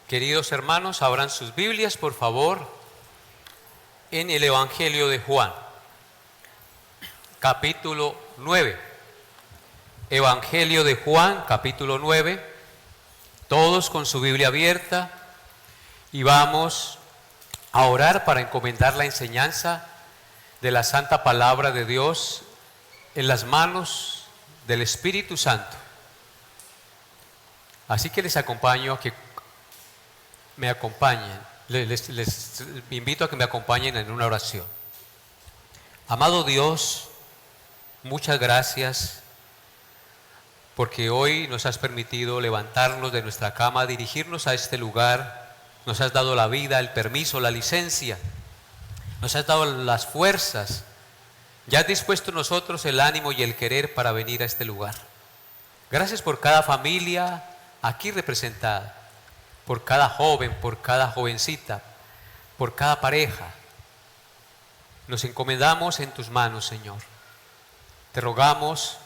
Queridos hermanos, abran sus Biblias, por favor, en el Evangelio de Juan, capítulo 9. Evangelio de Juan, capítulo 9, todos con su Biblia abierta, y vamos a orar para encomendar la enseñanza de la santa palabra de Dios en las manos del Espíritu Santo. Así que les acompaño a que me acompañen, les invito a que me acompañen en una oración. Amado Dios, muchas gracias porque hoy nos has permitido levantarnos de nuestra cama, dirigirnos a este lugar. Nos has dado la vida, el permiso, la licencia, nos has dado las fuerzas, ya has dispuesto nosotros el ánimo y el querer para venir a este lugar. Gracias por cada familia aquí representada, por cada joven, por cada jovencita, por cada pareja. Nos encomendamos en tus manos, Señor. Te rogamos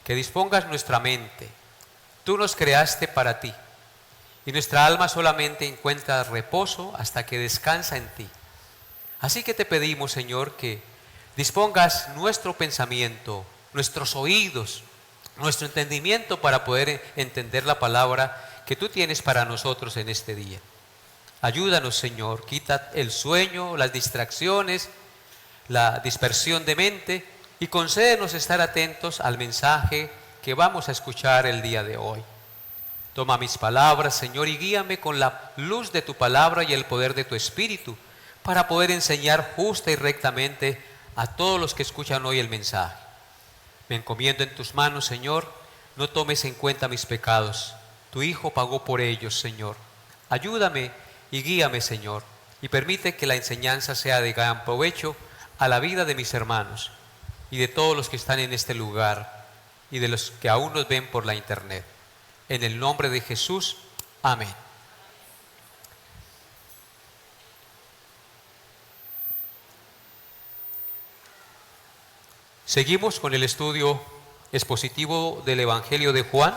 que dispongas nuestra mente. Tú nos creaste para ti y nuestra alma solamente encuentra reposo hasta que descansa en ti. Así que te pedimos, Señor, que dispongas nuestro pensamiento, nuestros oídos, nuestro entendimiento para poder entender la palabra que tú tienes para nosotros en este día. Ayúdanos, Señor, quita el sueño, las distracciones, la dispersión de mente y concédenos estar atentos al mensaje que vamos a escuchar el día de hoy. Toma mis palabras, Señor, y guíame con la luz de tu palabra y el poder de tu Espíritu para poder enseñar justa y rectamente a todos los que escuchan hoy el mensaje. Me encomiendo en tus manos, Señor, no tomes en cuenta mis pecados. Tu Hijo pagó por ellos, Señor. Ayúdame y guíame, Señor, y permite que la enseñanza sea de gran provecho a la vida de mis hermanos y de todos los que están en este lugar y de los que aún nos ven por la internet. En el nombre de Jesús, amén. Seguimos con el estudio expositivo del Evangelio de Juan.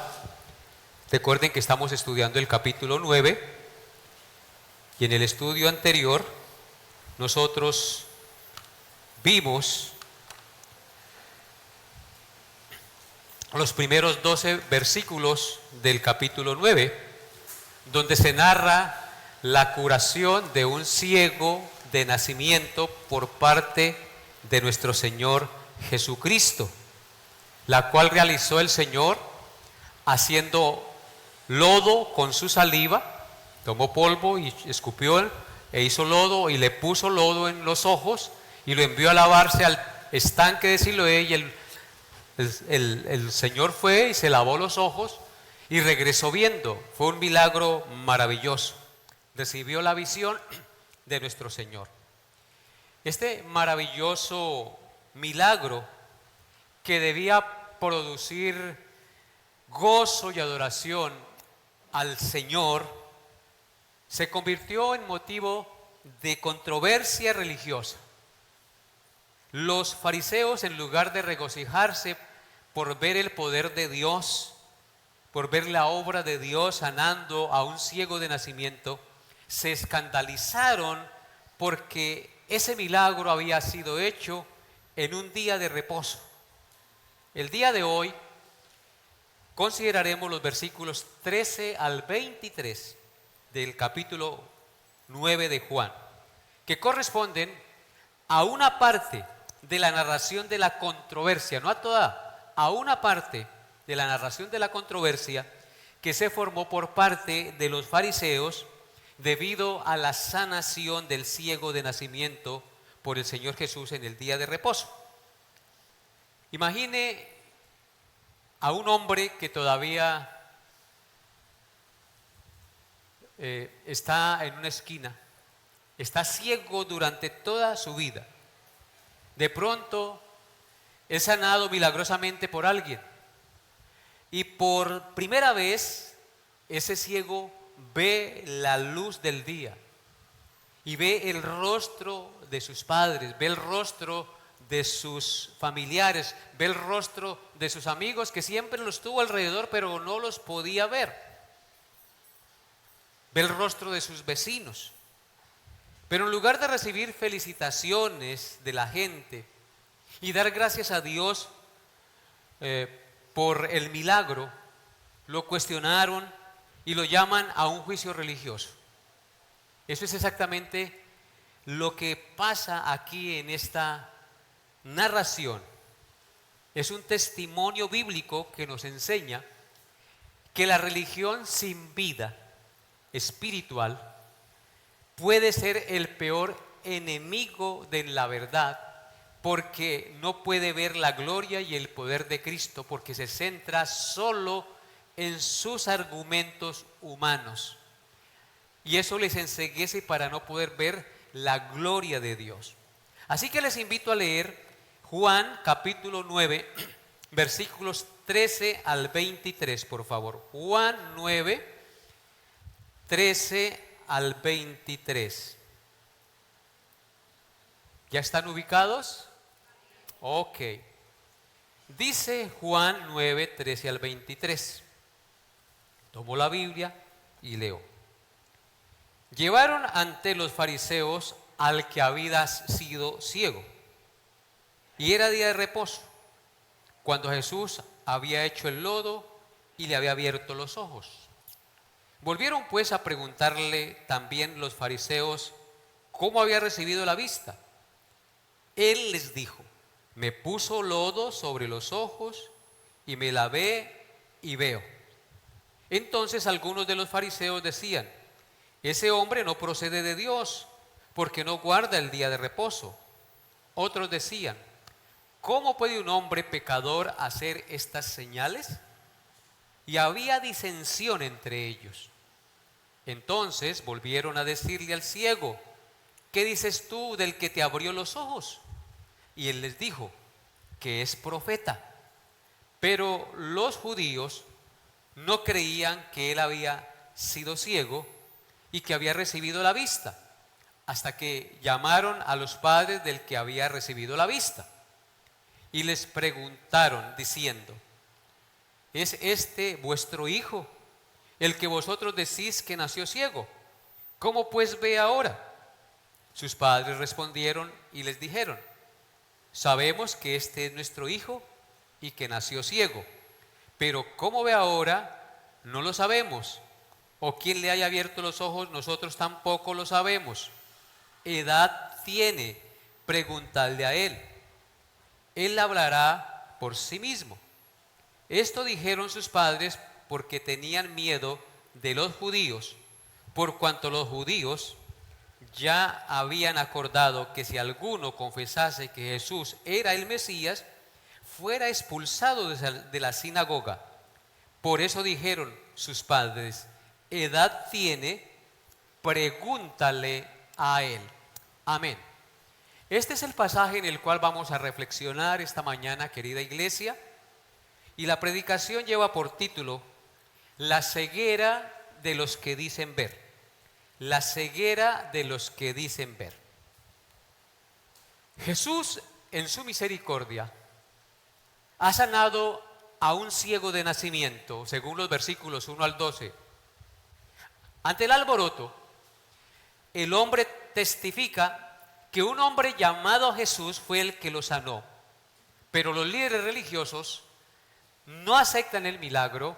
Recuerden que estamos estudiando el capítulo 9 y en el estudio anterior nosotros vimos los primeros 12 versículos del capítulo 9, donde se narra la curación de un ciego de nacimiento por parte de nuestro Señor Jesucristo, la cual realizó el Señor haciendo lodo con su saliva. Tomó polvo y escupió e hizo lodo y le puso lodo en los ojos y lo envió a lavarse al estanque de Siloé, y el Señor fue y se lavó los ojos y regresó viendo. Fue un milagro maravilloso. Recibió la visión de nuestro Señor. Este maravilloso milagro que debía producir gozo y adoración al Señor se convirtió en motivo de controversia religiosa. Los fariseos, en lugar de regocijarse por ver el poder de Dios, por ver la obra de Dios sanando a un ciego de nacimiento, se escandalizaron porque ese milagro había sido hecho en un día de reposo. El día de hoy consideraremos los versículos 13 al 23 del capítulo 9 de Juan, que corresponden a una parte de la narración de la controversia, no a toda, a una parte de la narración de la controversia que se formó por parte de los fariseos debido a la sanación del ciego de nacimiento por el Señor Jesús en el día de reposo. Imagine a un hombre que todavía está en una esquina, está ciego durante toda su vida. De pronto es sanado milagrosamente por alguien y por primera vez ese ciego ve la luz del día y ve el rostro de sus padres, ve el rostro de sus familiares, ve el rostro de sus amigos que siempre los tuvo alrededor pero no los podía ver. ve el rostro de sus vecinos. Pero en lugar de recibir felicitaciones de la gente y dar gracias a Dios por el milagro, lo cuestionaron y lo llaman a un juicio religioso. Eso es exactamente lo que pasa aquí en esta narración. Es un testimonio bíblico que nos enseña que la religión sin vida espiritual puede ser el peor enemigo de la verdad, porque no puede ver la gloria y el poder de Cristo, porque se centra solo en sus argumentos humanos. Y eso les enceguece para no poder ver la gloria de Dios. Así que les invito a leer Juan capítulo 9, versículos 13 al 23, por favor. Juan 9, 13 al 23. ¿Ya están ubicados? Ok. Dice Juan 9, 13 al 23. Tomo la Biblia y leo. Llevaron ante los fariseos al que había sido ciego, y era día de reposo, cuando Jesús había hecho el lodo y le había abierto los ojos. Volvieron pues a preguntarle también los fariseos cómo había recibido la vista. Él les dijo: me puso lodo sobre los ojos y me lavé y veo. Entonces algunos de los fariseos decían: ese hombre no procede de Dios, porque no guarda el día de reposo. Otros decían: ¿cómo puede un hombre pecador hacer estas señales? Y había disensión entre ellos. Entonces volvieron a decirle al ciego: ¿qué dices tú del que te abrió los ojos? Y él les dijo que es profeta. Pero los judíos no creían que él había sido ciego y que había recibido la vista, hasta que llamaron a los padres del que había recibido la vista y les preguntaron diciendo: ¿es este vuestro hijo, el que vosotros decís que nació ciego? ¿Cómo pues ve ahora? Sus padres respondieron y les dijeron: sabemos que este es nuestro hijo y que nació ciego, pero cómo ve ahora no lo sabemos. O quién le haya abierto los ojos, nosotros tampoco lo sabemos. ¿Edad tiene? Preguntadle a él. Él hablará por sí mismo. Esto dijeron sus padres porque tenían miedo de los judíos, por cuanto los judíos ya habían acordado que si alguno confesase que Jesús era el Mesías, fuera expulsado de la sinagoga. Por eso dijeron sus padres: edad tiene, pregúntale a él. Amén. Este es el pasaje en el cual vamos a reflexionar esta mañana, querida iglesia, y la predicación lleva por título: la ceguera de los que dicen ver. La ceguera de los que dicen ver. Jesús, en su misericordia, ha sanado a un ciego de nacimiento, según los versículos 1 al 12. Ante el alboroto, el hombre testifica que un hombre llamado Jesús fue el que lo sanó, pero los líderes religiosos no aceptan el milagro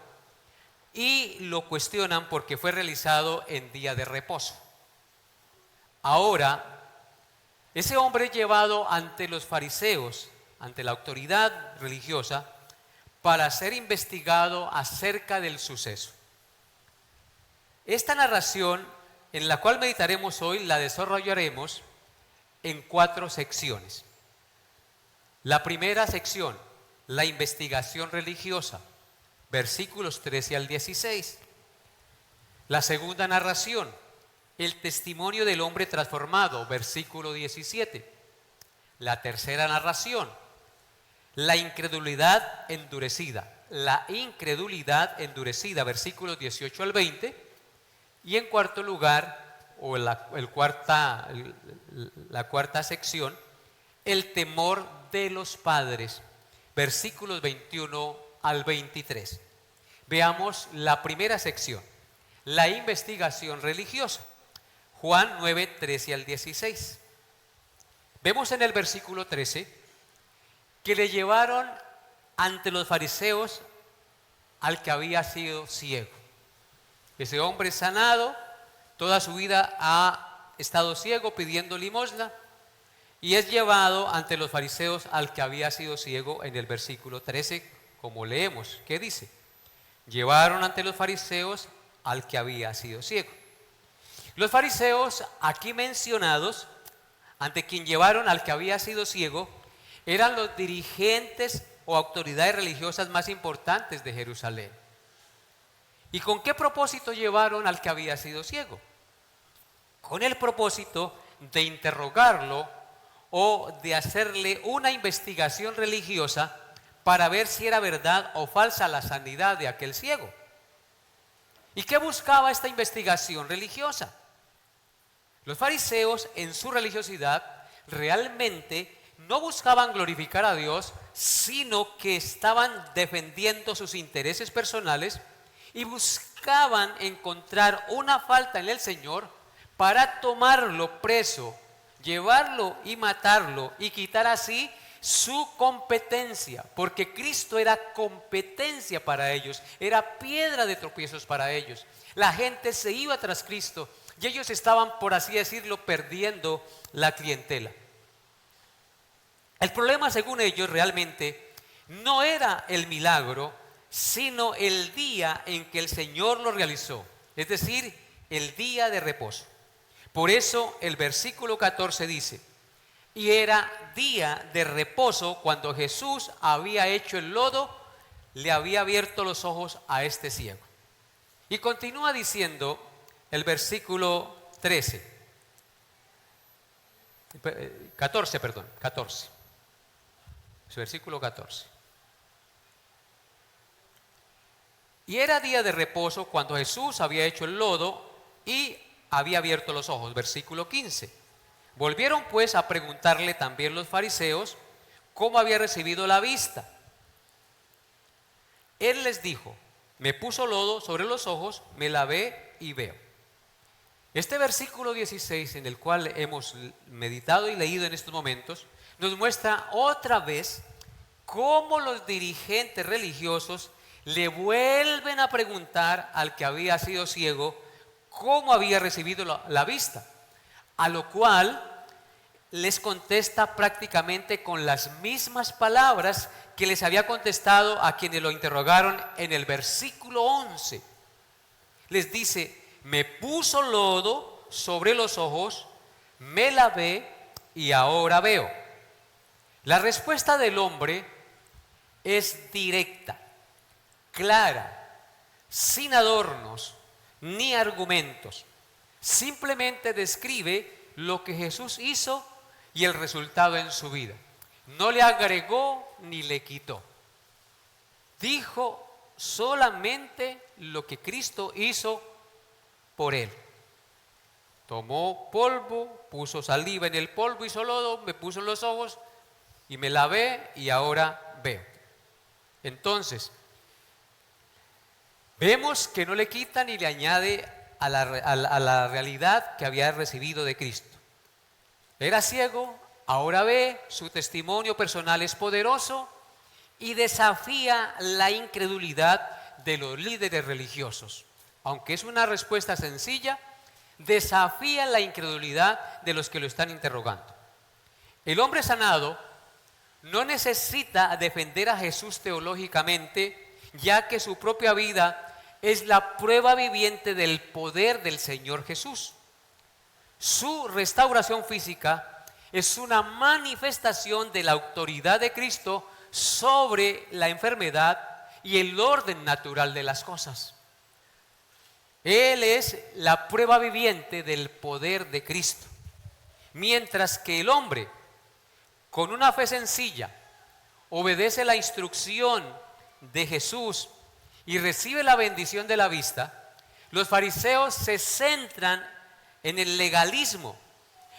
y lo cuestionan porque fue realizado en día de reposo. Ahora, ese hombre es llevado ante los fariseos, ante la autoridad religiosa, para ser investigado acerca del suceso. Esta narración, en la cual meditaremos hoy, la desarrollaremos en 4 secciones. La primera sección, la investigación religiosa, versículos 13 al 16. La segunda narración, el testimonio del hombre transformado, versículo 17. La tercera narración, la incredulidad endurecida. La incredulidad endurecida, versículos 18 al 20. Y en cuarto lugar, o la cuarta sección, el temor de los padres, versículos 21 al 23. Veamos la primera sección, la investigación religiosa. Juan 9, 13 al 16. Vemos en el versículo 13 que le llevaron ante los fariseos al que había sido ciego. Ese hombre sanado, toda su vida ha estado ciego pidiendo limosna, y es llevado ante los fariseos al que había sido ciego en el versículo 13, como leemos. ¿Qué dice? Llevaron ante los fariseos al que había sido ciego. Los fariseos aquí mencionados, ante quien llevaron al que había sido ciego, eran los dirigentes o autoridades religiosas más importantes de Jerusalén. ¿Y con qué propósito llevaron al que había sido ciego? Con el propósito de interrogarlo o de hacerle una investigación religiosa para ver si era verdad o falsa la sanidad de aquel ciego. ¿Y qué buscaba esta investigación religiosa? Los fariseos, en su religiosidad, realmente no buscaban glorificar a Dios, sino que estaban defendiendo sus intereses personales y buscaban encontrar una falta en el Señor para tomarlo preso, llevarlo y matarlo y quitar así su competencia, porque Cristo era competencia para ellos, era piedra de tropiezos para ellos. La gente se iba tras Cristo y ellos estaban, por así decirlo, perdiendo la clientela. El problema, según ellos, realmente no era el milagro, sino el día en que el Señor lo realizó, es decir, el día de reposo. Por eso el versículo 14 dice: y era día de reposo cuando Jesús había hecho el lodo, le había abierto los ojos a este ciego. Y continúa diciendo el versículo 14. Es versículo 14. Y era día de reposo cuando Jesús había hecho el lodo y había abierto los ojos. Versículo 15. Volvieron pues a preguntarle también los fariseos cómo había recibido la vista. Él les dijo: me puso lodo sobre los ojos, me lavé y veo. Este versículo 16, en el cual hemos meditado y leído en estos momentos, nos muestra otra vez cómo los dirigentes religiosos le vuelven a preguntar al que había sido ciego cómo había recibido la vista, a lo cual les contesta prácticamente con las mismas palabras que les había contestado a quienes lo interrogaron en el versículo 11. Les dice: me puso lodo sobre los ojos, me lavé y ahora veo. La respuesta del hombre es directa, clara, sin adornos ni argumentos. Simplemente describe lo que Jesús hizo y el resultado en su vida. No le agregó ni le quitó. Dijo solamente lo que Cristo hizo por él. Tomó polvo, puso saliva en el polvo, hizo lodo, me puso en los ojos y me lavé y ahora veo. Entonces, vemos que no le quita ni le añade a la realidad que había recibido de Cristo. Era ciego, ahora ve, su testimonio personal es poderoso y desafía la incredulidad de los líderes religiosos. Aunque es una respuesta sencilla, desafía la incredulidad de los que lo están interrogando. El hombre sanado no necesita defender a Jesús teológicamente, ya que su propia vida es la prueba viviente del poder del Señor Jesús. Su restauración física es una manifestación de la autoridad de Cristo sobre la enfermedad y el orden natural de las cosas. Él es la prueba viviente del poder de Cristo. Mientras que el hombre, con una fe sencilla, obedece la instrucción de Jesús y recibe la bendición de la vista, los fariseos se centran en el legalismo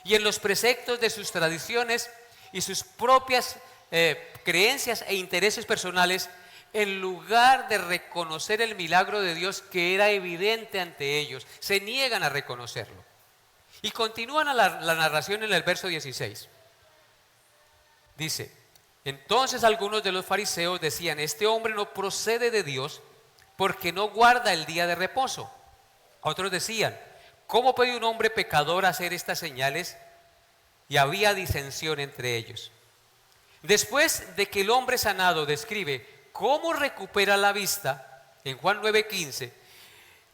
y en los preceptos de sus tradiciones y sus propias creencias e intereses personales en lugar de reconocer el milagro de Dios que era evidente ante ellos, se niegan a reconocerlo. Y continúan la narración en el verso 16. Dice: entonces algunos de los fariseos decían: este hombre no procede de Dios porque no guarda el día de reposo. Otros decían: ¿cómo puede un hombre pecador hacer estas señales? Y había disensión entre ellos. Después de que el hombre sanado describe cómo recupera la vista, en Juan 9:15,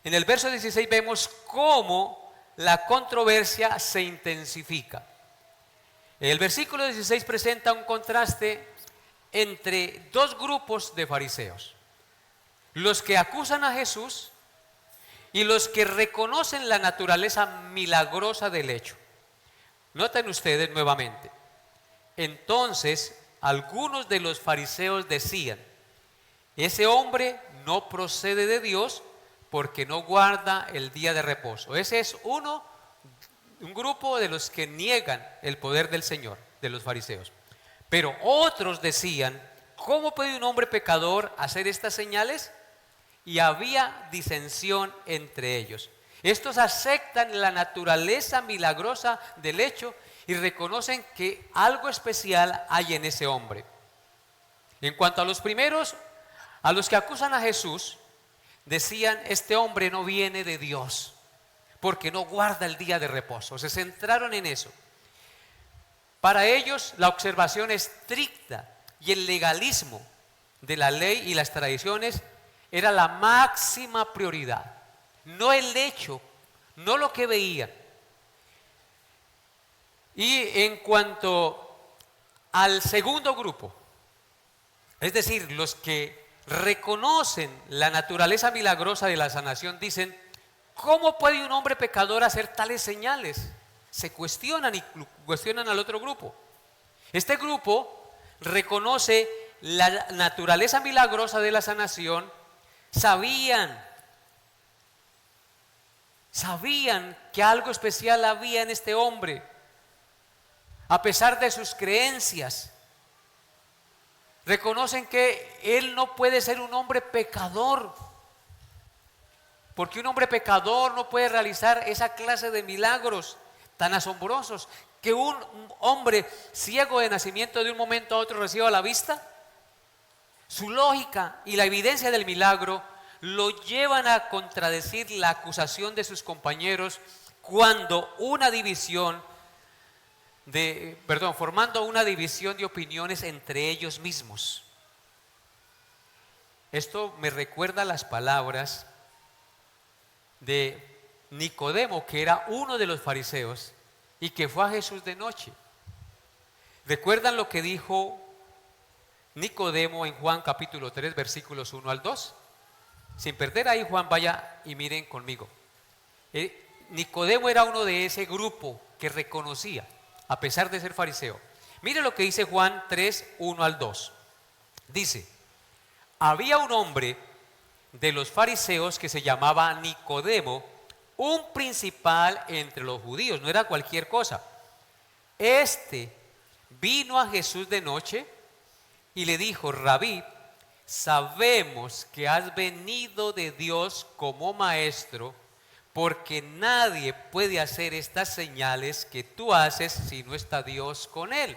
en el verso 16 vemos cómo la controversia se intensifica. El versículo 16 presenta un contraste entre dos grupos de fariseos: los que acusan a Jesús y los que reconocen la naturaleza milagrosa del hecho. Noten ustedes nuevamente: entonces algunos de los fariseos decían: ese hombre no procede de Dios porque no guarda el día de reposo. Ese es un grupo de los que niegan el poder del Señor, de los fariseos. Pero otros decían: ¿cómo puede un hombre pecador hacer estas señales? Y había disensión entre ellos. Estos aceptan la naturaleza milagrosa del hecho y reconocen que algo especial hay en ese hombre. En cuanto a los primeros, a los que acusan a Jesús, decían: este hombre no viene de Dios porque no guarda el día de reposo. Se centraron en eso. Para ellos, la observación estricta y el legalismo de la ley y las tradiciones era la máxima prioridad, no el hecho, no lo que veían. Y en cuanto al segundo grupo, es decir, los que reconocen la naturaleza milagrosa de la sanación, dicen: ¿cómo puede un hombre pecador hacer tales señales? Se cuestionan y cuestionan al otro grupo. Este grupo reconoce la naturaleza milagrosa de la sanación. Sabían que algo especial había en este hombre, a pesar de sus creencias. Reconocen que él no puede ser un hombre pecador, porque un hombre pecador no puede realizar esa clase de milagros tan asombrosos. Que un hombre ciego de nacimiento de un momento a otro reciba la vista. Su lógica y la evidencia del milagro lo llevan a contradecir la acusación de sus compañeros formando una división de opiniones entre ellos mismos. Esto me recuerda las palabras de Nicodemo, que era uno de los fariseos y que fue a Jesús de noche. ¿Recuerdan lo que dijo Nicodemo en Juan capítulo 3 versículos 1 al 2? Sin perder ahí, Juan, vaya y miren conmigo. Nicodemo era uno de ese grupo que reconocía, a pesar de ser fariseo. Mire lo que dice Juan 3, 1 al 2. Dice: había un hombre de los fariseos que se llamaba Nicodemo, un principal entre los judíos, no era cualquier cosa. Este vino a Jesús de noche y le dijo: Rabí, sabemos que has venido de Dios como maestro, porque nadie puede hacer estas señales que tú haces si no está Dios con él.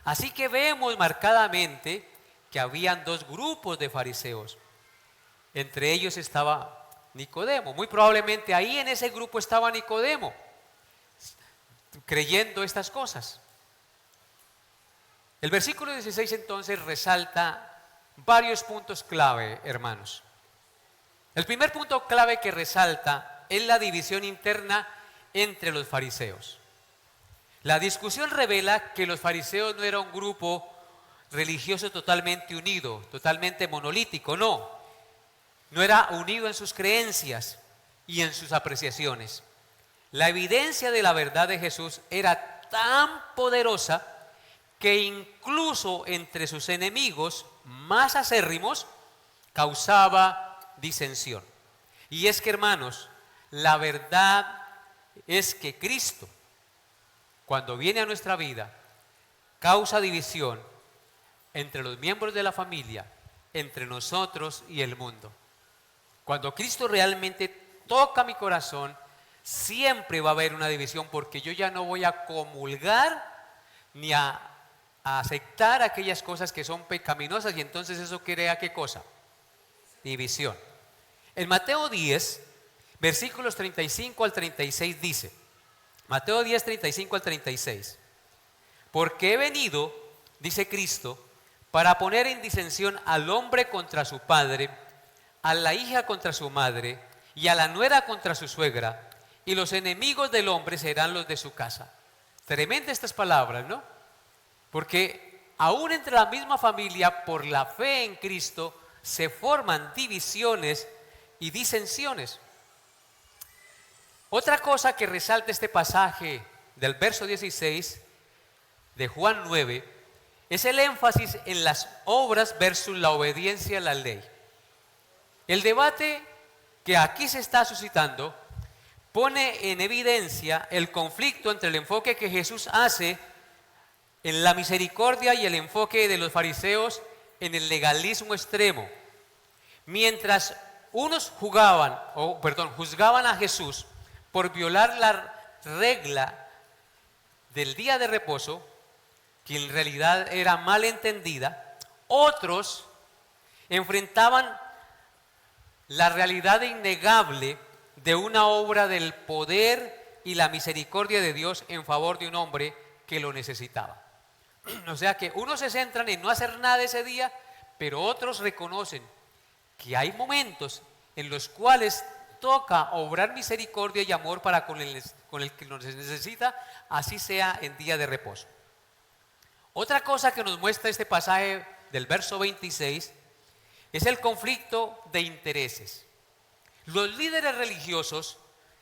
Así que vemos marcadamente que habían dos grupos de fariseos. Entre ellos estaba Nicodemo. Muy probablemente ahí en ese grupo estaba Nicodemo, creyendo estas cosas. El versículo 16 entonces resalta varios puntos clave, hermanos. El primer punto clave que resalta es la división interna entre los fariseos. La discusión revela que los fariseos no eran un grupo religioso totalmente unido, totalmente monolítico, no era unido en sus creencias y en sus apreciaciones. La evidencia de la verdad de Jesús era tan poderosa que incluso entre sus enemigos más acérrimos causaba disensión. Y es que, hermanos, la verdad es que Cristo, cuando viene a nuestra vida, causa división entre los miembros de la familia, entre nosotros y el mundo. Cuando Cristo realmente toca mi corazón, siempre va a haber una división, porque yo ya no voy a comulgar ni a aceptar aquellas cosas que son pecaminosas, y entonces eso crea ¿qué cosa? División. En Mateo 10, versículos 35 al 36 dice, Mateo 10, 35 al 36, porque he venido, dice Cristo, para poner en disensión al hombre contra su padre, a la hija contra su madre, y a la nuera contra su suegra, y los enemigos del hombre serán los de su casa. Tremendas estas palabras, ¿no? Porque aún entre la misma familia, por la fe en Cristo, se forman divisiones y disensiones. Otra cosa que resalta este pasaje del verso 16 de Juan 9 es el énfasis en las obras versus la obediencia a la ley. El debate que aquí se está suscitando pone en evidencia el conflicto entre el enfoque que Jesús hace en la misericordia y el enfoque de los fariseos en el legalismo extremo. Mientras unos juzgaban a Jesús por violar la regla del día de reposo, que en realidad era mal entendida, otros enfrentaban la realidad innegable de una obra del poder y la misericordia de Dios en favor de un hombre que lo necesitaba. O sea que unos se centran en no hacer nada ese día, pero otros reconocen que hay momentos en los cuales toca obrar misericordia y amor para con el que nos necesita, así sea en día de reposo. Otra cosa que nos muestra este pasaje del verso 26 es el conflicto de intereses. Los líderes religiosos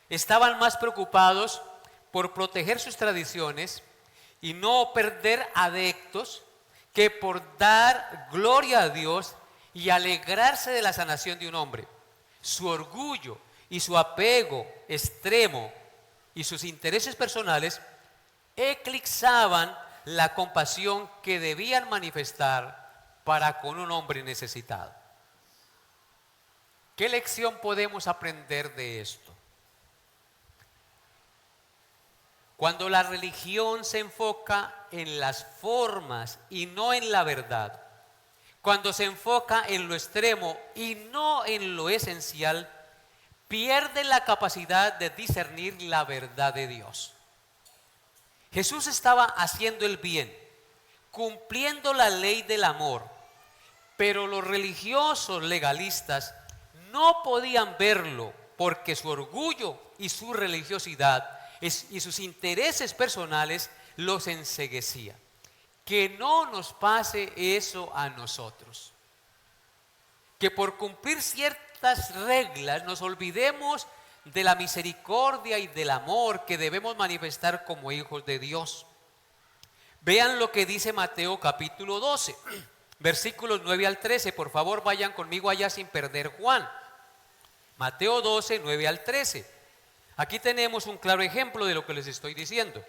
estaban más preocupados por proteger sus tradiciones y no perder adeptos que por dar gloria a Dios y alegrarse de la sanación de un hombre. Su orgullo y su apego extremo y sus intereses personales eclipsaban la compasión que debían manifestar para con un hombre necesitado. ¿Qué lección podemos aprender de esto? Cuando la religión se enfoca en las formas y no en la verdad, cuando se enfoca en lo extremo y no en lo esencial, pierde la capacidad de discernir la verdad de Dios. Jesús estaba haciendo el bien, cumpliendo la ley del amor, pero los religiosos legalistas no podían verlo porque su orgullo y su religiosidad y sus intereses personales los enceguecían. Que no nos pase eso a nosotros. Que por cumplir ciertas reglas nos olvidemos de la misericordia y del amor que debemos manifestar como hijos de Dios. Vean lo que dice Mateo capítulo 12, versículos 9 al 13. Por favor, vayan conmigo allá sin perder Juan. Mateo 12, 9 al 13. Aquí tenemos un claro ejemplo de lo que les estoy diciendo.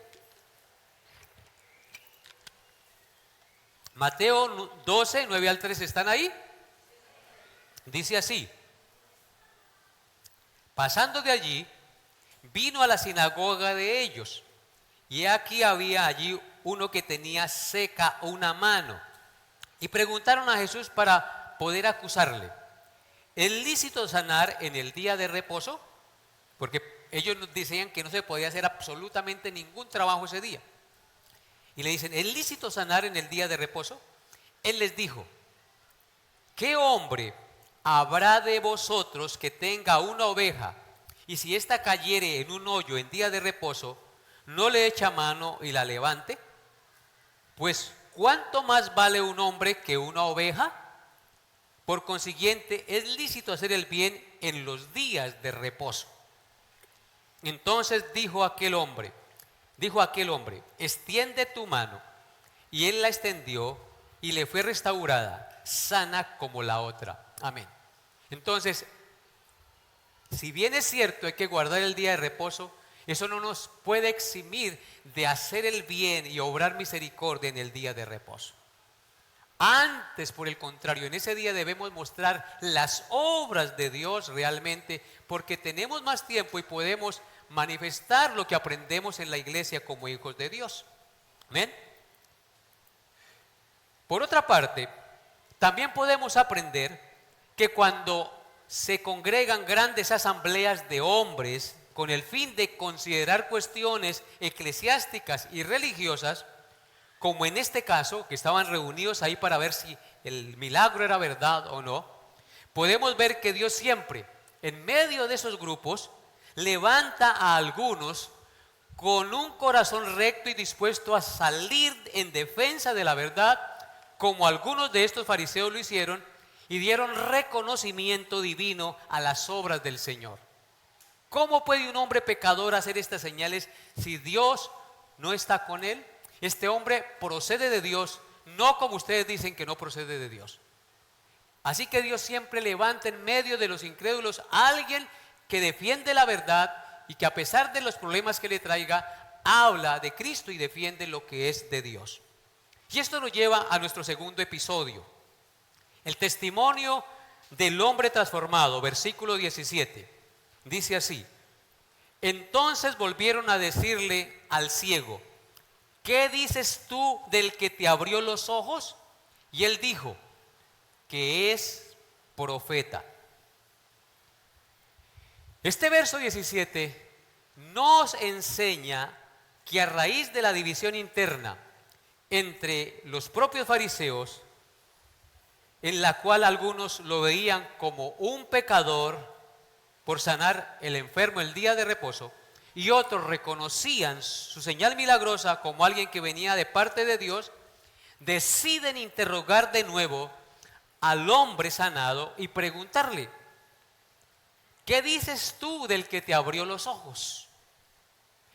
Mateo 12, 9 al 13, ¿están ahí? Dice así: pasando de allí, vino a la sinagoga de ellos, y aquí había allí uno que tenía seca una mano, y preguntaron a Jesús para poder acusarle: ¿es lícito sanar en el día de reposo? Porque ellos nos decían que no se podía hacer absolutamente ningún trabajo ese día. Y le dicen: ¿es lícito sanar en el día de reposo? Él les dijo: ¿qué hombre habrá de vosotros que tenga una oveja, y si ésta cayere en un hoyo en día de reposo, no le echa mano y la levante? Pues ¿cuánto más vale un hombre que una oveja? Por consiguiente, es lícito hacer el bien en los días de reposo. Entonces dijo aquel hombre, extiende tu mano. Y él la extendió y le fue restaurada, sana como la otra. Amén. Entonces, si bien es cierto hay que guardar el día de reposo, eso no nos puede eximir de hacer el bien y obrar misericordia en el día de reposo. Antes, por el contrario, en ese día debemos mostrar las obras de Dios realmente, porque tenemos más tiempo y podemos manifestar lo que aprendemos en la iglesia como hijos de Dios. ¿Amén? Por otra parte, también podemos aprender que cuando se congregan grandes asambleas de hombres con el fin de considerar cuestiones eclesiásticas y religiosas, como en este caso, que estaban reunidos ahí para ver si el milagro era verdad o no, podemos ver que Dios siempre, en medio de esos grupos, levanta a algunos con un corazón recto y dispuesto a salir en defensa de la verdad, como algunos de estos fariseos lo hicieron, y dieron reconocimiento divino a las obras del Señor. ¿Cómo puede un hombre pecador hacer estas señales si Dios no está con él? Este hombre procede de Dios, no como ustedes dicen que no procede de Dios. Así que Dios siempre levanta en medio de los incrédulos a alguien que defiende la verdad y que a pesar de los problemas que le traiga, habla de Cristo y defiende lo que es de Dios. Y esto nos lleva a nuestro segundo episodio, el testimonio del hombre transformado, versículo 17. Dice así: entonces volvieron a decirle al ciego, ¿qué dices tú del que te abrió los ojos? Y él dijo que es profeta. Este verso 17 nos enseña que a raíz de la división interna entre los propios fariseos, en la cual algunos lo veían como un pecador por sanar el enfermo el día de reposo, y otros reconocían su señal milagrosa como alguien que venía de parte de Dios, deciden interrogar de nuevo al hombre sanado y preguntarle, ¿qué dices tú del que te abrió los ojos?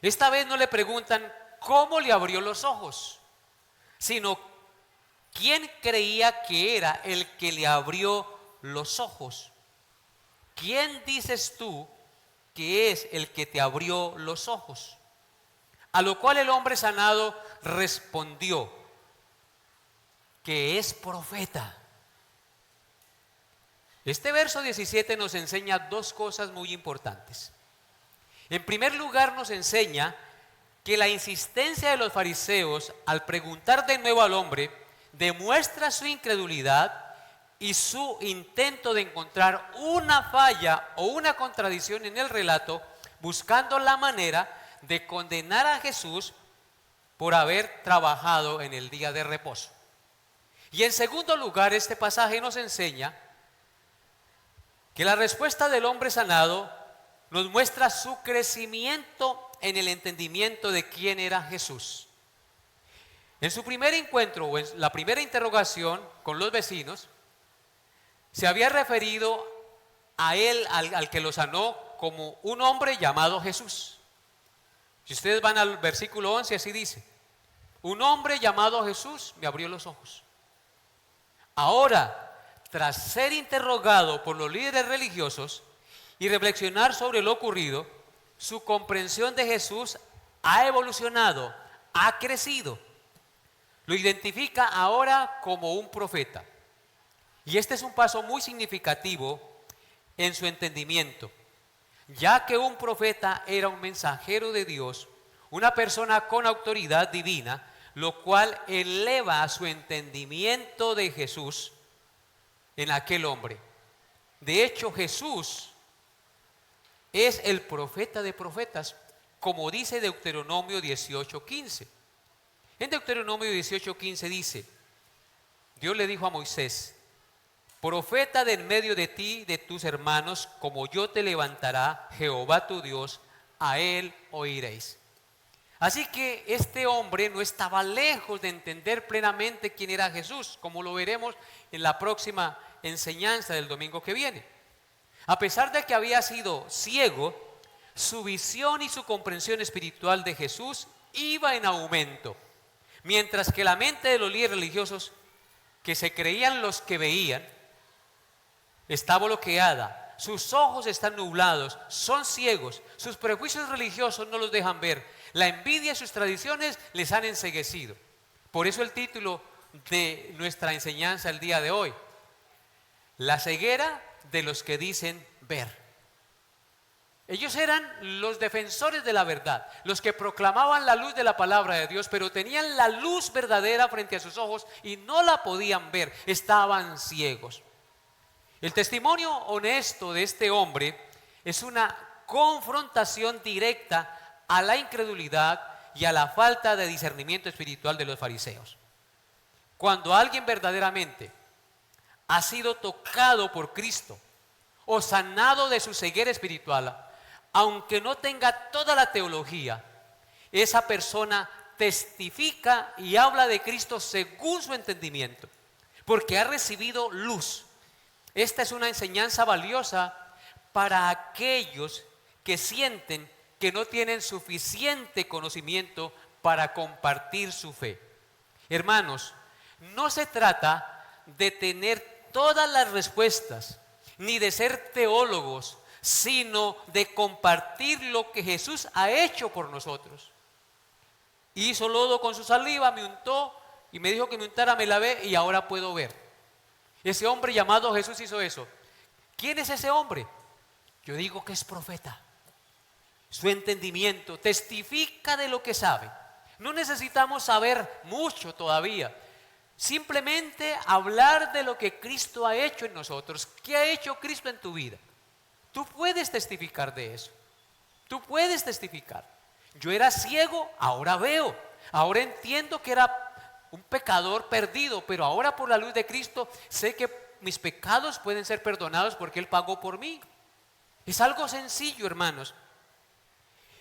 Esta vez no le preguntan cómo le abrió los ojos, sino quién creía que era el que le abrió los ojos. ¿Quién dices tú que es el que te abrió los ojos? A lo cual el hombre sanado respondió que es profeta. Este verso 17 nos enseña dos cosas muy importantes. En primer lugar, nos enseña que la insistencia de los fariseos al preguntar de nuevo al hombre demuestra su incredulidad y su intento de encontrar una falla o una contradicción en el relato, buscando la manera de condenar a Jesús por haber trabajado en el día de reposo. Y en segundo lugar, este pasaje nos enseña que la respuesta del hombre sanado nos muestra su crecimiento en el entendimiento de quién era Jesús. En su primer encuentro o en la primera interrogación con los vecinos, se había referido a él, al que lo sanó, como un hombre llamado Jesús. Si ustedes van al versículo 11, así dice: un hombre llamado Jesús me abrió los ojos. Ahora, tras ser interrogado por los líderes religiosos y reflexionar sobre lo ocurrido, su comprensión de Jesús ha evolucionado, ha crecido. Lo identifica ahora como un profeta. Y este es un paso muy significativo en su entendimiento, ya que un profeta era un mensajero de Dios, una persona con autoridad divina, lo cual eleva su entendimiento de Jesús en aquel hombre. De hecho, Jesús es el profeta de profetas, como dice Deuteronomio 18:15. En Deuteronomio 18:15 dice: Dios le dijo a Moisés, profeta de en medio de ti, de tus hermanos, como yo te levantará Jehová tu Dios, a él oiréis. Así que este hombre no estaba lejos de entender plenamente quién era Jesús, como lo veremos en la próxima enseñanza del domingo que viene. A pesar de que había sido ciego, su visión y su comprensión espiritual de Jesús iba en aumento, mientras que la mente de los líderes religiosos, que se creían los que veían, está bloqueada. Sus ojos están nublados, son ciegos, sus prejuicios religiosos no los dejan ver, la envidia y sus tradiciones les han enceguecido. Por eso el título de nuestra enseñanza el día de hoy. La ceguera de los que dicen ver. Ellos eran los defensores de la verdad, los que proclamaban la luz de la palabra de Dios, pero tenían la luz verdadera frente a sus ojos y no la podían ver, estaban ciegos. El testimonio honesto de este hombre es una confrontación directa a la incredulidad y a la falta de discernimiento espiritual de los fariseos. Cuando alguien verdaderamente ha sido tocado por Cristo o sanado de su ceguera espiritual, aunque no tenga toda la teología, esa persona testifica y habla de Cristo según su entendimiento, porque ha recibido luz. Esta es una enseñanza valiosa para aquellos que sienten que no tienen suficiente conocimiento para compartir su fe. Hermanos, no se trata de tener todas las respuestas, ni de ser teólogos, sino de compartir lo que Jesús ha hecho por nosotros. Hizo lodo con su saliva, me untó y me dijo que me untara, me lavé y ahora puedo ver. Ese hombre llamado Jesús hizo eso. ¿Quién es ese hombre? Yo digo que es profeta. Su entendimiento testifica de lo que sabe. No necesitamos saber mucho todavía. Simplemente hablar de lo que Cristo ha hecho en nosotros. ¿Qué ha hecho Cristo en tu vida? Tú puedes testificar de eso. Tú puedes testificar. Yo era ciego, ahora veo. Ahora entiendo que era un pecador perdido, pero ahora por la luz de Cristo sé que mis pecados pueden ser perdonados porque Él pagó por mí. Es algo sencillo, hermanos.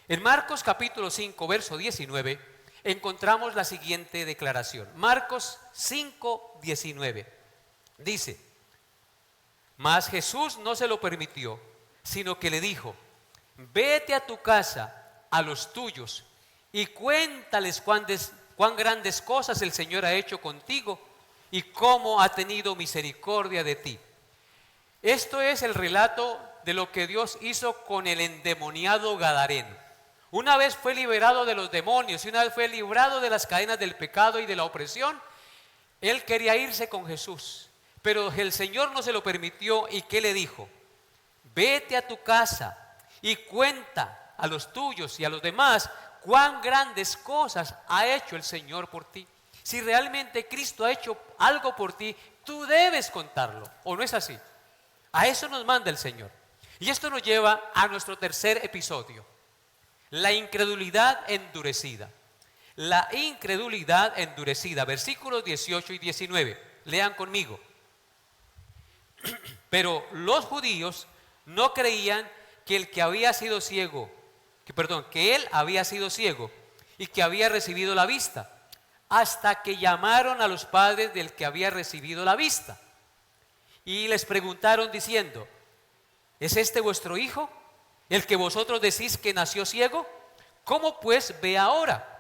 En Marcos capítulo 5, verso 19, encontramos la siguiente declaración. Marcos 5, 19. Dice: mas Jesús no se lo permitió, sino que le dijo: vete a tu casa, a los tuyos, y cuéntales cuán grandes cosas el Señor ha hecho contigo y cómo ha tenido misericordia de ti. Esto es el relato de lo que Dios hizo con el endemoniado gadareno. Una vez fue liberado de los demonios y una vez fue librado de las cadenas del pecado y de la opresión, él quería irse con Jesús, pero el Señor no se lo permitió. ¿Y qué le dijo? Vete a tu casa y cuenta a los tuyos y a los demás cuán grandes cosas ha hecho el Señor por ti. Si realmente Cristo ha hecho algo por ti, tú debes contarlo, ¿o no es así? A eso nos manda el Señor. Y esto nos lleva a nuestro tercer episodio: la incredulidad endurecida. La incredulidad endurecida, versículos 18 y 19. Lean conmigo. Pero los judíos no creían que el que había sido ciego, que él había sido ciego y que había recibido la vista, hasta que llamaron a los padres del que había recibido la vista y les preguntaron diciendo: ¿es este vuestro hijo, el que vosotros decís que nació ciego? ¿Cómo pues ve ahora?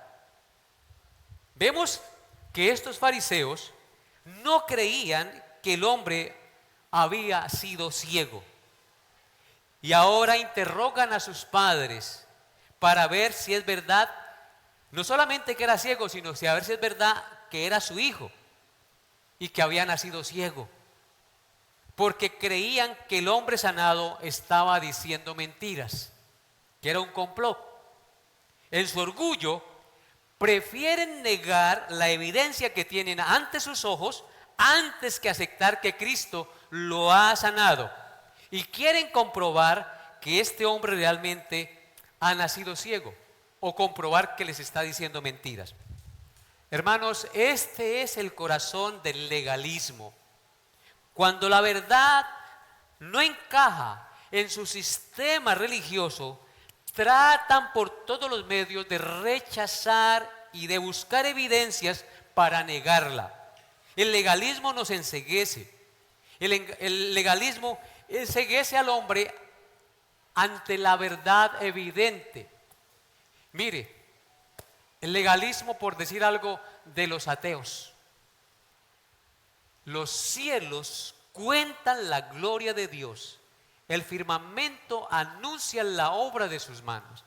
Vemos que estos fariseos no creían que el hombre había sido ciego. Y ahora interrogan a sus padres para ver si es verdad, no solamente que era ciego, sino si a ver si es verdad que era su hijo y que había nacido ciego. Porque creían que el hombre sanado estaba diciendo mentiras, que era un complot. En su orgullo, prefieren negar la evidencia que tienen ante sus ojos antes que aceptar que Cristo lo ha sanado. Y quieren comprobar que este hombre realmente ha nacido ciego o comprobar que les está diciendo mentiras. Hermanos, este es el corazón del legalismo. Cuando la verdad no encaja en su sistema religioso, tratan por todos los medios de rechazar y de buscar evidencias para negarla. El legalismo nos enceguece. El legalismo enceguece al hombre ante la verdad evidente. Mire, el legalismo, por decir algo, de los ateos. Los cielos cuentan la gloria de Dios. El firmamento anuncia la obra de sus manos.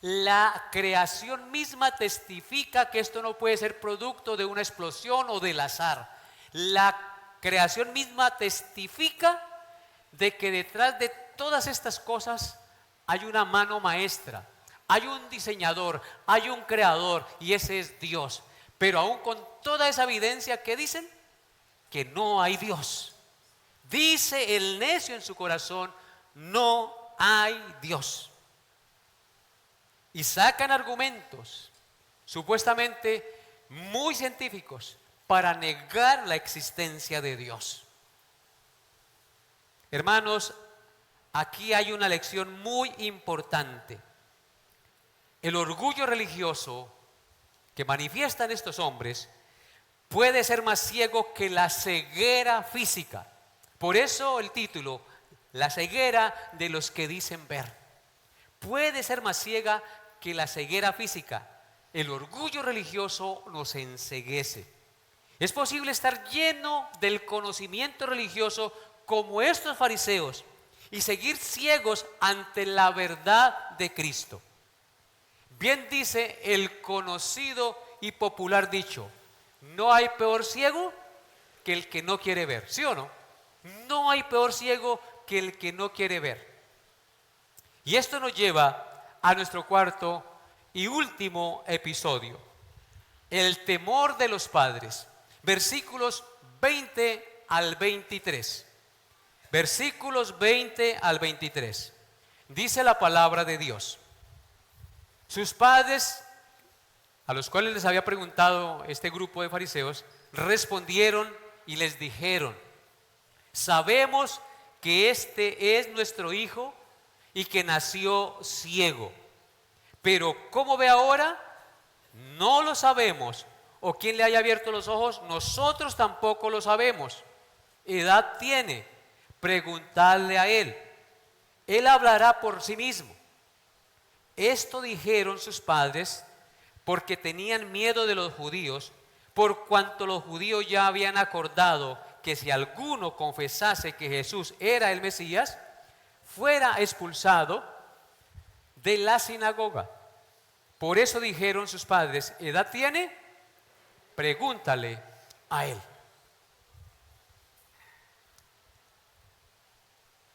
La creación misma testifica que esto no puede ser producto de una explosión o del azar. La creación misma testifica de que detrás de todas estas cosas hay una mano maestra, hay un diseñador, hay un creador, y ese es Dios. Pero aún con toda esa evidencia, ¿qué dicen? Que no hay Dios. Dice el necio en su corazón, no hay Dios. Y sacan argumentos supuestamente muy científicos para negar la existencia de Dios. Hermanos, aquí hay una lección muy importante. El orgullo religioso que manifiestan estos hombres puede ser más ciego que la ceguera física. Por eso el título, la ceguera de los que dicen ver. Puede ser más ciega que la ceguera física. El orgullo religioso nos enceguece. Es posible estar lleno del conocimiento religioso como estos fariseos y seguir ciegos ante la verdad de Cristo. Bien dice el conocido y popular dicho, no hay peor ciego que el que no quiere ver, ¿sí o no? No hay peor ciego que el que no quiere ver. Y esto nos lleva a nuestro cuarto y último episodio, el temor de los padres, versículos 20 al 23. Versículos 20 al 23. Dice la palabra de Dios. Sus padres, a los cuales les había preguntado este grupo de fariseos, respondieron y les dijeron, sabemos que este es nuestro hijo y que nació ciego. Pero ¿cómo ve ahora? No lo sabemos. ¿O quién le haya abierto los ojos? Nosotros tampoco lo sabemos. Edad tiene. Preguntadle a él. Él hablará por sí mismo. Esto dijeron sus padres porque tenían miedo de los judíos, por cuanto los judíos ya habían acordado que si alguno confesase que Jesús era el Mesías, fuera expulsado de la sinagoga. Por eso dijeron sus padres, ¿edad tiene? Pregúntale a él.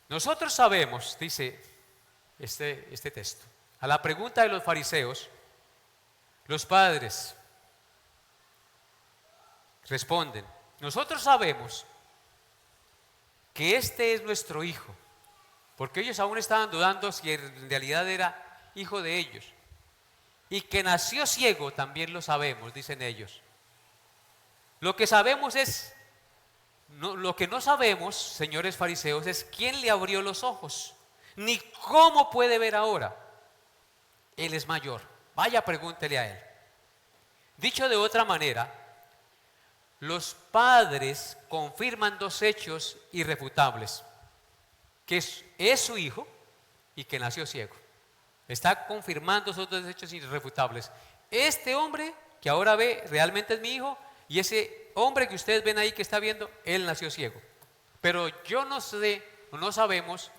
Nosotros sabemos, dice este texto, a la pregunta de los fariseos, los padres responden, nosotros sabemos que este es nuestro hijo, porque ellos aún estaban dudando si en realidad era hijo de ellos. Y que nació ciego también lo sabemos, dicen ellos. Lo que sabemos es, lo que no sabemos, señores fariseos, es quién le abrió los ojos, ni cómo puede ver ahora. Él es mayor, vaya pregúntele a él. Dicho de otra manera, los padres confirman dos hechos irrefutables, que es su hijo y que nació ciego. Está confirmando esos dos hechos irrefutables. Este hombre que ahora ve realmente es mi hijo, y ese hombre que ustedes ven ahí que está viendo, él nació ciego. Pero yo no sé, no sabemos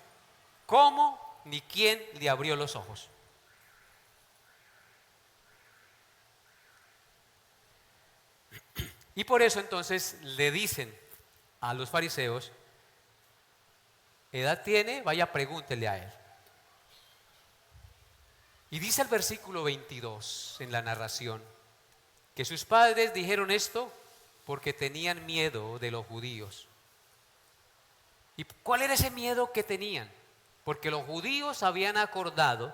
cómo ni quién le abrió los ojos. Y por eso entonces le dicen a los fariseos, ¿edad tiene? Vaya, pregúntele a él. Y dice el versículo 22 en la narración, que sus padres dijeron esto porque tenían miedo de los judíos. ¿Y cuál era ese miedo que tenían? Porque los judíos habían acordado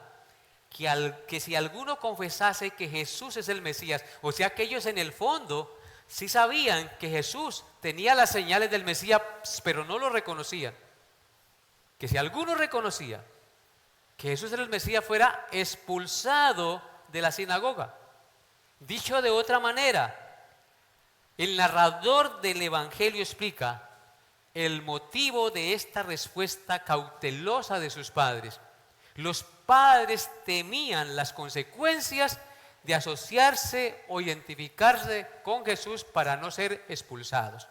que si alguno confesase que Jesús es el Mesías, o sea que ellos en el fondo sí sabían que Jesús tenía las señales del Mesías, pero no lo reconocían. Que si alguno reconocía que Jesús era el Mesías, fuera expulsado de la sinagoga. Dicho de otra manera, el narrador del Evangelio explica el motivo de esta respuesta cautelosa de sus padres. Los padres temían las consecuencias de asociarse o identificarse con Jesús para no ser expulsados.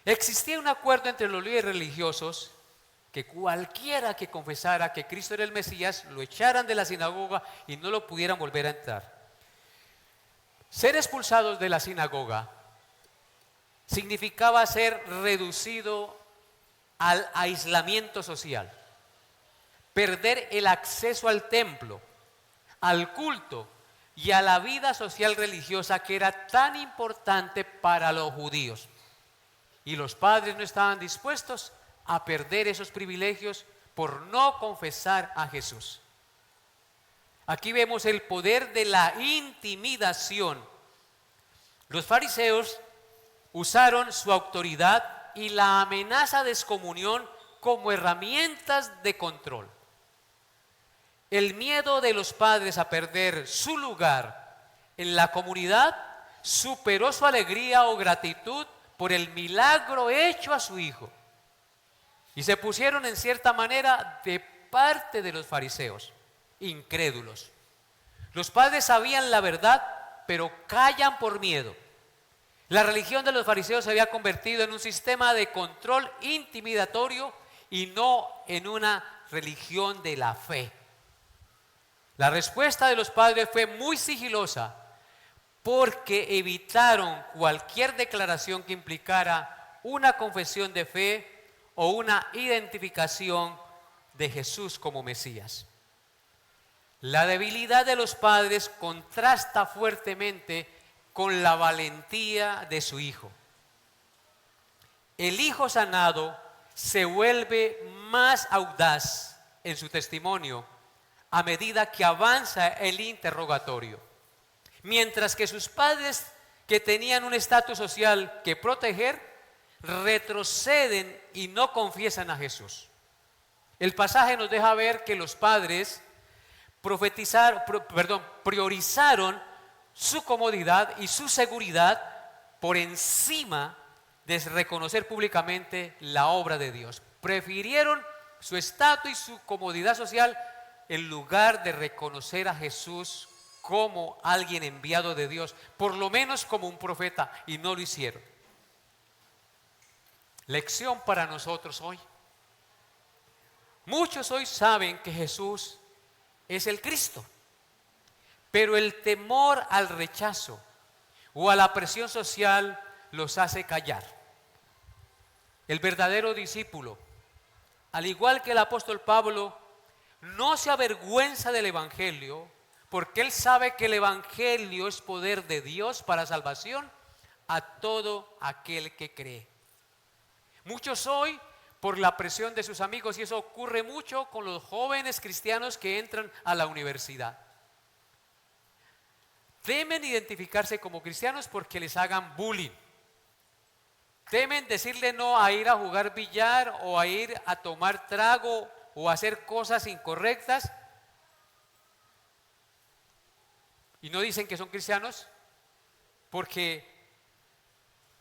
Existía un acuerdo entre los líderes religiosos que cualquiera que confesara que Cristo era el Mesías, lo echaran de la sinagoga y no lo pudieran volver a entrar. Ser expulsados de la sinagoga significaba ser reducido al aislamiento social, perder el acceso al templo, al culto y a la vida social religiosa que era tan importante para los judíos. Y los padres no estaban dispuestos a perder esos privilegios por no confesar a Jesús. Aquí vemos el poder de la intimidación. Los fariseos usaron su autoridad y la amenaza de excomunión como herramientas de control. El miedo de los padres a perder su lugar en la comunidad superó su alegría o gratitud por el milagro hecho a su hijo. Y se pusieron en cierta manera de parte de los fariseos, incrédulos. Los padres sabían la verdad, pero callan por miedo. La religión de los fariseos se había convertido en un sistema de control intimidatorio y no en una religión de la fe. La respuesta de los padres fue muy sigilosa porque evitaron cualquier declaración que implicara una confesión de fe o una identificación de Jesús como Mesías. La debilidad de los padres contrasta fuertemente con la valentía de su hijo. El hijo sanado se vuelve más audaz en su testimonio a medida que avanza el interrogatorio. Mientras que sus padres, que tenían un estatus social que proteger, retroceden y no confiesan a Jesús. El pasaje nos deja ver que los padres priorizaron su comodidad y su seguridad por encima de reconocer públicamente la obra de Dios. Prefirieron su estatus y su comodidad social en lugar de reconocer a Jesús como alguien enviado de Dios, por lo menos como un profeta, y no lo hicieron. Lección para nosotros hoy. Muchos hoy saben que Jesús es el Cristo, pero el temor al rechazo o a la presión social los hace callar. El verdadero discípulo, al igual que el apóstol Pablo, no se avergüenza del Evangelio, porque él sabe que el Evangelio es poder de Dios para salvación a todo aquel que cree. Muchos hoy, por la presión de sus amigos, y eso ocurre mucho con los jóvenes cristianos que entran a la universidad, temen identificarse como cristianos porque les hagan bullying. Temen decirle no a ir a jugar billar o a ir a tomar trago o a hacer cosas incorrectas. Y no dicen que son cristianos porque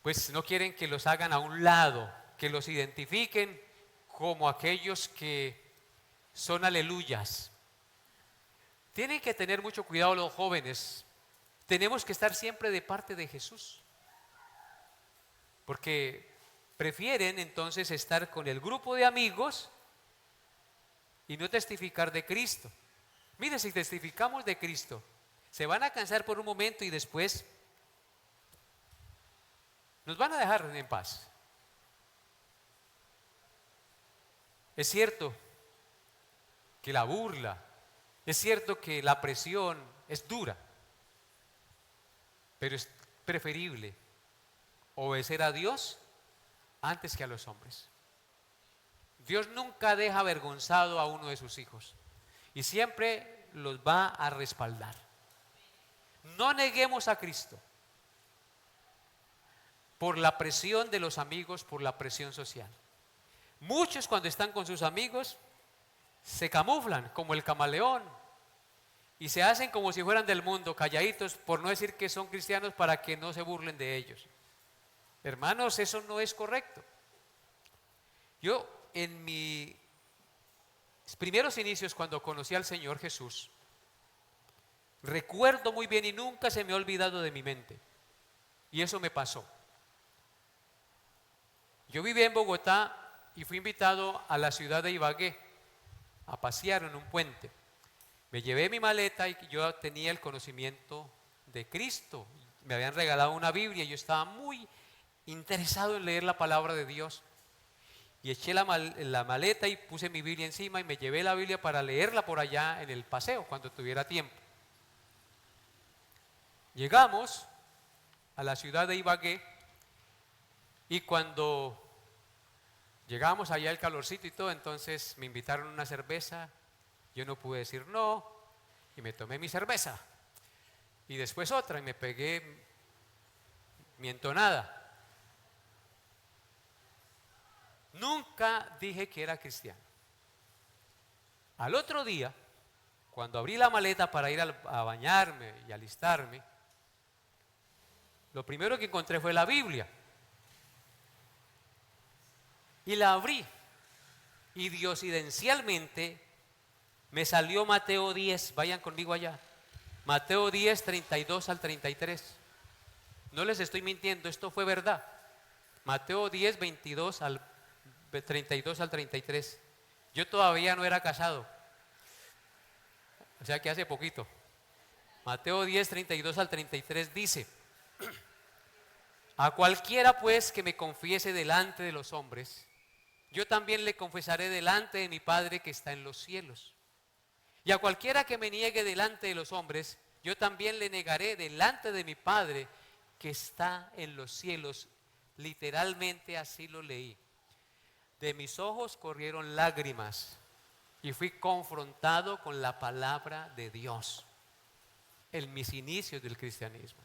pues no quieren que los hagan a un lado, que los identifiquen como aquellos que son aleluyas. Tienen que tener mucho cuidado los jóvenes. Tenemos que estar siempre de parte de Jesús, porque prefieren entonces estar con el grupo de amigos y no testificar de Cristo. Mire, si testificamos de Cristo, se van a cansar por un momento y después nos van a dejar en paz. Es cierto que la burla, es cierto que la presión es dura, pero es preferible obedecer a Dios antes que a los hombres. Dios nunca deja avergonzado a uno de sus hijos y siempre los va a respaldar. No neguemos a Cristo por la presión de los amigos, por la presión social. Muchos, cuando están con sus amigos, se camuflan como el camaleón y se hacen como si fueran del mundo, calladitos, por no decir que son cristianos, para que no se burlen de ellos. Hermanos, eso no es correcto. Yo, en mis primeros inicios, cuando conocí al Señor Jesús, recuerdo muy bien y nunca se me ha olvidado de mi mente, y eso me pasó. Yo vivía en Bogotá y fui invitado a la ciudad de Ibagué a pasear en un puente. Me llevé mi maleta y yo tenía el conocimiento de Cristo. Me habían regalado una Biblia y yo estaba muy interesado en leer la palabra de Dios. Y eché la maleta y puse mi Biblia encima y me llevé la Biblia para leerla por allá en el paseo cuando tuviera tiempo. Llegamos a la ciudad de Ibagué y cuando llegamos allá el calorcito y todo, entonces me invitaron a una cerveza, yo no pude decir no y me tomé mi cerveza y después otra y me pegué mi entonada. Nunca dije que era cristiano. Al otro día, cuando abrí la maleta para ir a bañarme y alistarme, lo primero que encontré fue la Biblia. Y la abrí. Y diosidencialmente me salió Mateo 10. Vayan conmigo allá. Mateo 10, 32 al 33. No les estoy mintiendo, esto fue verdad. Mateo 10, 32 al 33. Yo todavía no era casado. O sea que hace poquito. Mateo 10, 32 al 33 dice: a cualquiera pues que me confiese delante de los hombres, yo también le confesaré delante de mi Padre que está en los cielos. Y a cualquiera que me niegue delante de los hombres, yo también le negaré delante de mi Padre que está en los cielos. Literalmente así lo leí. De mis ojos corrieron lágrimas y fui confrontado con la palabra de Dios en mis inicios del cristianismo.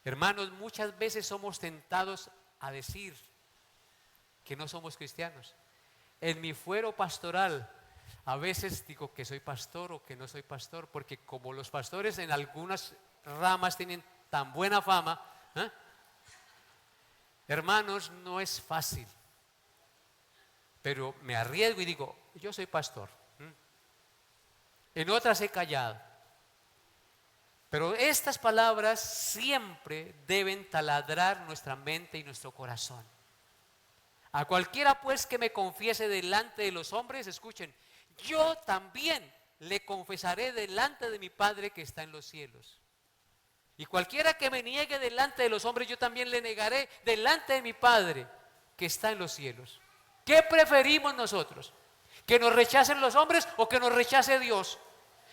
Hermanos, muchas veces somos tentados a decir que no somos cristianos. En mi fuero pastoral, a veces digo que soy pastor o que no soy pastor, porque como los pastores en algunas ramas tienen tan buena fama, hermanos, no es fácil. Pero me arriesgo y digo, yo soy pastor. En otras he callado. Pero estas palabras siempre deben taladrar nuestra mente y nuestro corazón. A cualquiera pues que me confiese delante de los hombres, escuchen, yo también le confesaré delante de mi Padre que está en los cielos. Y cualquiera que me niegue delante de los hombres, yo también le negaré delante de mi Padre que está en los cielos. ¿Qué preferimos nosotros? ¿Que nos rechacen los hombres o que nos rechace Dios?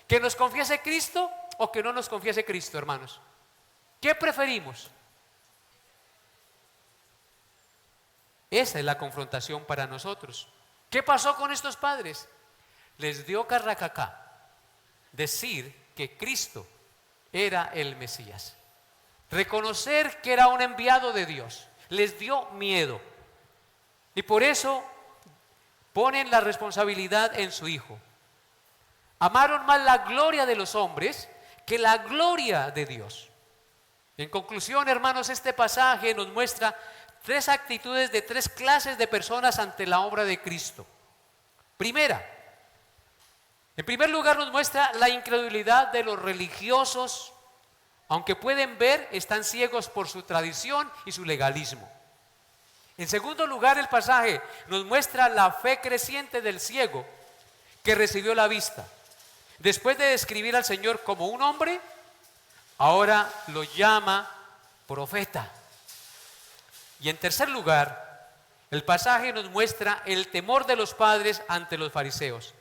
¿Que nos confiese Cristo o que no nos confiese Cristo, hermanos? ¿Qué preferimos? Esa es la confrontación para nosotros. ¿Qué pasó con estos padres? Les dio carracacá decir que Cristo era el Mesías. Reconocer que era un enviado de Dios. Les dio miedo. Y por eso ponen la responsabilidad en su Hijo. Amaron más la gloria de los hombres que la gloria de Dios. En conclusión, hermanos, este pasaje nos muestra tres actitudes de tres clases de personas ante la obra de Cristo. Primera, en primer lugar nos muestra la incredulidad de los religiosos. Aunque pueden ver, están ciegos por su tradición y su legalismo. En segundo lugar, el pasaje nos muestra la fe creciente del ciego que recibió la vista. Después de describir al Señor como un hombre, ahora lo llama profeta. Y en tercer lugar, el pasaje nos muestra el temor de los padres ante los fariseos.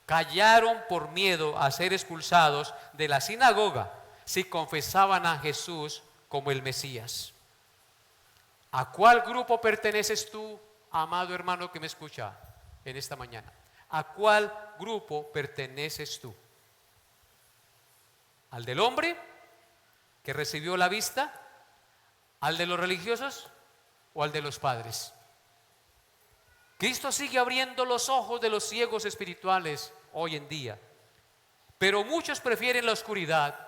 Callaron por miedo a ser expulsados de la sinagoga si confesaban a Jesús como el Mesías. ¿A cuál grupo perteneces tú, amado hermano que me escucha en esta mañana? ¿A cuál grupo perteneces tú? ¿Al del hombre que recibió la vista? ¿Al de los religiosos o al de los padres? Cristo sigue abriendo los ojos de los ciegos espirituales hoy en día, pero muchos prefieren la oscuridad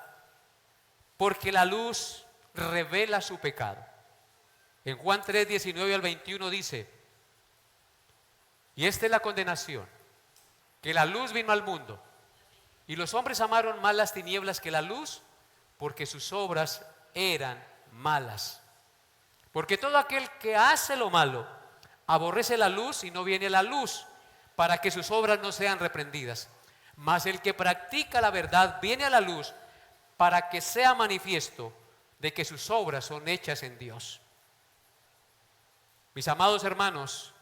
porque la luz revela su pecado. En Juan 3, 19 al 21 dice: y esta es la condenación, que la luz vino al mundo, y los hombres amaron más las tinieblas que la luz, porque sus obras eran malas. Porque todo aquel que hace lo malo aborrece la luz y no viene a la luz, para que sus obras no sean reprendidas. Mas el que practica la verdad viene a la luz, para que sea manifiesto de que sus obras son hechas en Dios. Mis amados hermanos,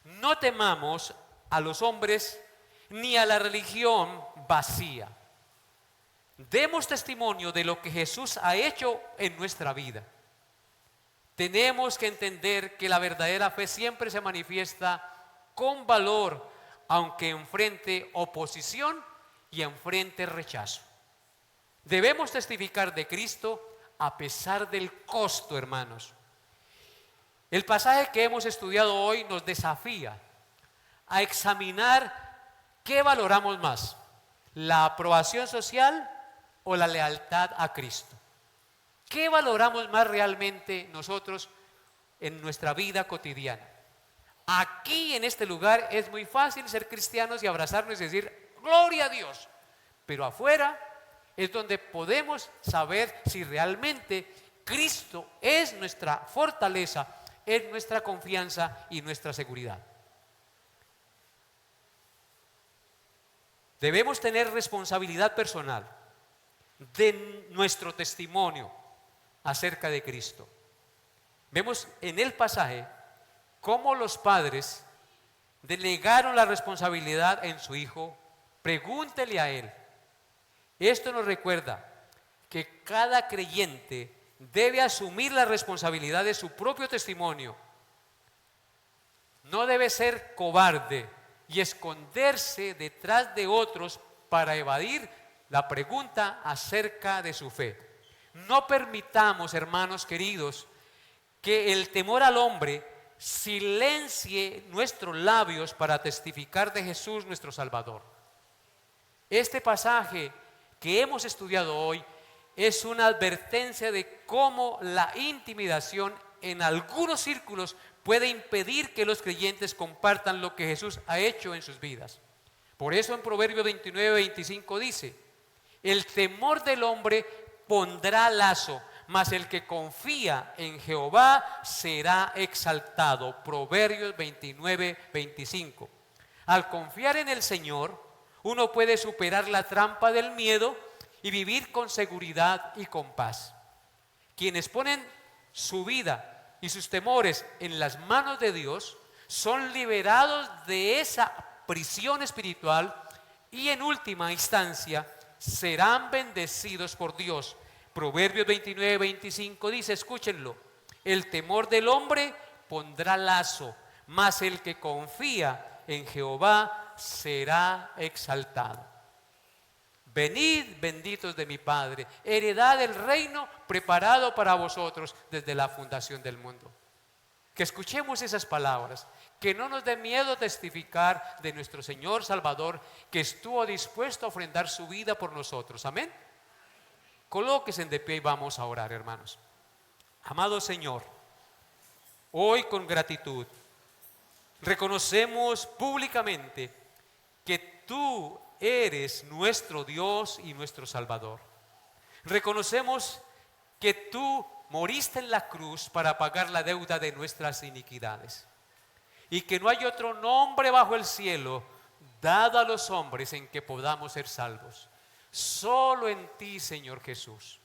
no temamos a los hombres ni a la religión vacía. Demos testimonio de lo que Jesús ha hecho en nuestra vida. Tenemos que entender que la verdadera fe siempre se manifiesta con valor, aunque enfrente oposición y enfrente rechazo. Debemos testificar de Cristo a pesar del costo, hermanos. El pasaje que hemos estudiado hoy nos desafía a examinar qué valoramos más, la aprobación social o la lealtad a Cristo. ¿Qué valoramos más realmente nosotros en nuestra vida cotidiana? Aquí en este lugar es muy fácil ser cristianos y abrazarnos y decir gloria a Dios, pero afuera es donde podemos saber si realmente Cristo es nuestra fortaleza, es nuestra confianza y nuestra seguridad. Debemos tener responsabilidad personal de nuestro testimonio acerca de Cristo. Vemos en el pasaje cómo los padres delegaron la responsabilidad en su hijo. Pregúntele a él. Esto nos recuerda que cada creyente debe asumir la responsabilidad de su propio testimonio. No debe ser cobarde y esconderse detrás de otros para evadir la pregunta acerca de su fe. No permitamos, hermanos queridos, que el temor al hombre silencie nuestros labios para testificar de Jesús nuestro Salvador. Este pasaje que hemos estudiado hoy es una advertencia de cómo la intimidación en algunos círculos puede impedir que los creyentes compartan lo que Jesús ha hecho en sus vidas. Por eso en Proverbios 29:25 dice: el temor del hombre pondrá lazo, mas el que confía en Jehová será exaltado. Proverbios 29:25. Al confiar en el Señor, uno puede superar la trampa del miedo y vivir con seguridad y con paz. Quienes ponen su vida y sus temores en las manos de Dios son liberados de esa prisión espiritual y en última instancia serán bendecidos por Dios. Proverbios 29:25 dice, escúchenlo: el temor del hombre pondrá lazo, mas el que confía en Jehová será exaltado. Venid, benditos de mi Padre, heredad del reino preparado para vosotros desde la fundación del mundo. Que escuchemos esas palabras, que no nos dé miedo testificar de nuestro Señor Salvador, que estuvo dispuesto a ofrendar su vida por nosotros. Amén. Colóquense de pie y vamos a orar, hermanos. Amado Señor, hoy con gratitud reconocemos públicamente que tú eres nuestro Dios y nuestro Salvador. Reconocemos que tú moriste en la cruz para pagar la deuda de nuestras iniquidades y que no hay otro nombre bajo el cielo dado a los hombres en que podamos ser salvos. Solo en ti, Señor Jesús.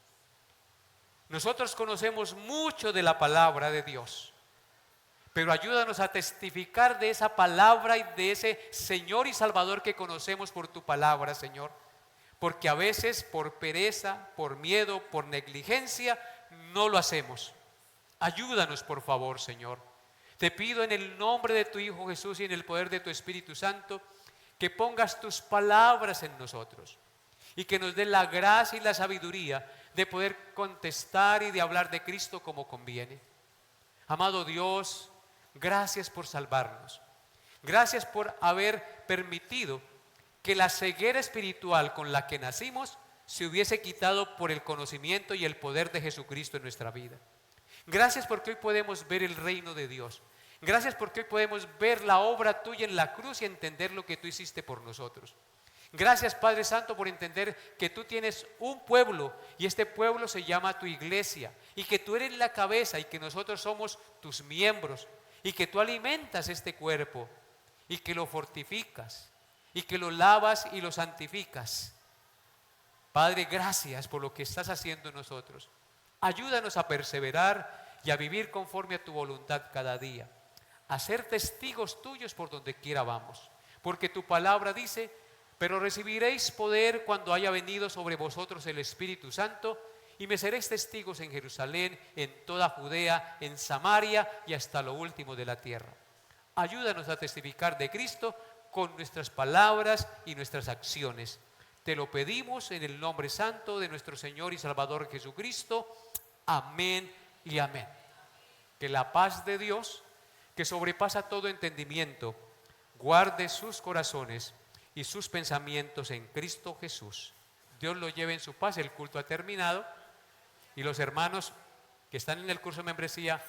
Nosotros conocemos mucho de la palabra de Dios, pero ayúdanos a testificar de esa palabra y de ese Señor y Salvador que conocemos por tu palabra, Señor. Porque a veces por pereza, por miedo, por negligencia, no lo hacemos. Ayúdanos, por favor, Señor. Te pido en el nombre de tu Hijo Jesús y en el poder de tu Espíritu Santo, que pongas tus palabras en nosotros y que nos dé la gracia y la sabiduría de poder contestar y de hablar de Cristo como conviene. Amado Dios, gracias por salvarnos. Gracias por haber permitido que la ceguera espiritual con la que nacimos se hubiese quitado por el conocimiento y el poder de Jesucristo en nuestra vida. Gracias porque hoy podemos ver el reino de Dios. Gracias porque hoy podemos ver la obra tuya en la cruz y entender lo que tú hiciste por nosotros. Gracias, Padre Santo, por entender que tú tienes un pueblo y este pueblo se llama tu iglesia y que tú eres la cabeza y que nosotros somos tus miembros y que tú alimentas este cuerpo y que lo fortificas y que lo lavas y lo santificas. Padre, gracias por lo que estás haciendo en nosotros. Ayúdanos a perseverar y a vivir conforme a tu voluntad cada día, a ser testigos tuyos por donde quiera vamos, porque tu palabra dice: pero recibiréis poder cuando haya venido sobre vosotros el Espíritu Santo, y me seréis testigos en Jerusalén, en toda Judea, en Samaria y hasta lo último de la tierra. Ayúdanos a testificar de Cristo con nuestras palabras y nuestras acciones. Te lo pedimos en el nombre santo de nuestro Señor y Salvador Jesucristo. Amén y amén. Que la paz de Dios, que sobrepasa todo entendimiento, guarde sus corazones y sus pensamientos en Cristo Jesús. Dios lo lleve en su paz. El culto ha terminado y los hermanos que están en el curso de membresía